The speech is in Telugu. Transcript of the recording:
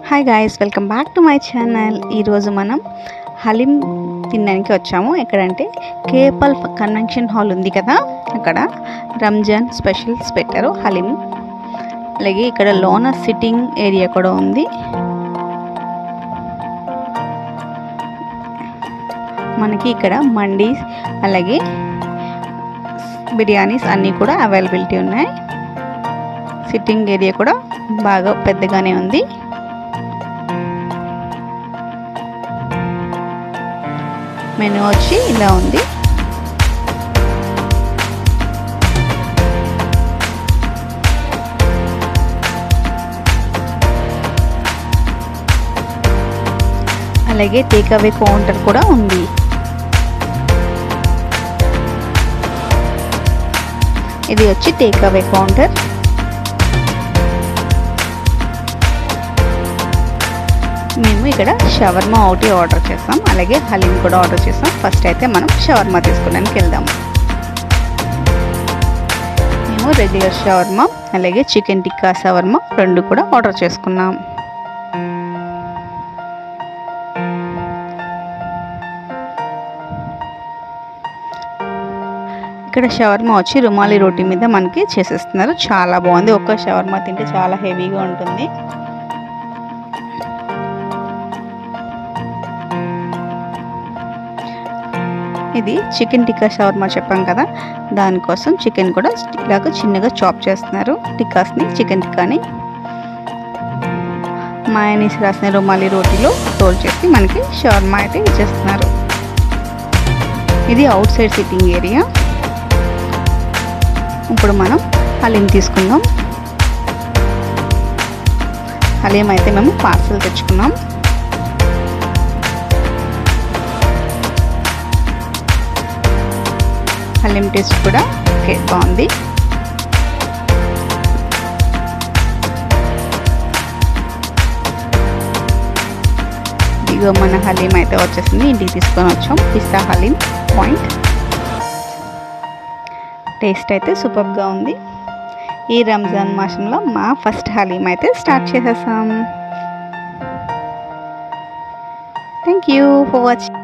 Hi guys, welcome back to my channel. ఈరోజు మనం హలీం తినడానికి వచ్చాము. ఎక్కడంటే కేపల్ కన్వెన్షన్ హాల్ ఉంది కదా, అక్కడ రంజాన్ స్పెషల్స్ పెట్టారు హలీం. అలాగే ఇక్కడ లోన సిట్టింగ్ ఏరియా కూడా ఉంది. మనకి ఇక్కడ మండీస్ అలాగే బిర్యానీస్ అన్నీ కూడా అవైలబిలిటీ ఉన్నాయి. సిట్టింగ్ ఏరియా కూడా బాగా పెద్దగానే ఉంది. మెనూ వచ్చి ఇలా ఉంది. అలాగే టేక్ అవే కౌంటర్ కూడా ఉంది. ఇది వచ్చి టేక్ అవే కౌంటర్. మేము ఇక్కడ షవర్మా ఒకటి ఆర్డర్ చేస్తాం, అలాగే హలీం కూడా ఆర్డర్ చేస్తాం. ఫస్ట్ అయితే మనం షవర్మా తీసుకోవడానికి వెళ్దాం. మేము రెగ్యులర్ షవర్మా అలాగే చికెన్ టిక్కా షవర్మా రెండు కూడా ఆర్డర్ చేసుకున్నాం. ఇక్కడ షవర్మా వచ్చి రుమాలి రోటీ మీద మనకి చేసేస్తున్నారు. చాలా బాగుంది. ఒక్క షవర్మా తింటే చాలా హెవీగా ఉంటుంది. ఇది చికెన్ టిక్కా షవర్మా చెప్పాం కదా, దానికోసం చికెన్ కూడా ఇలాగ చిన్నగా చాప్ చేస్తున్నారు. టిక్కాస్ని, చికెన్ టిక్కాని మయోనీస్ రాసిన రుమాలి రోటీలో రోల్ చేసి మనకి షవర్మా అయితే ఇచ్చేస్తున్నారు. ఇది అవుట్ సైడ్ సిట్టింగ్ ఏరియా. ఇప్పుడు మనం హలీం తీసుకుందాం. హలీం అయితే మేము పార్సల్ తెచ్చుకున్నాం. హలీం టేస్ట్ కూడా ఓకే, బాగుంది. ఇదిగో మన హలీం అయితే వచ్చేసింది. ఇంటికి తీసుకొని వచ్చాం. పిస్తా హలీం పాయింట్. టేస్ట్ అయితే సూపర్గా ఉంది. ఈ రంజాన్ మాసంలో మా ఫస్ట్ హలీం అయితే స్టార్ట్ చేసేసాం. Thank you for watching.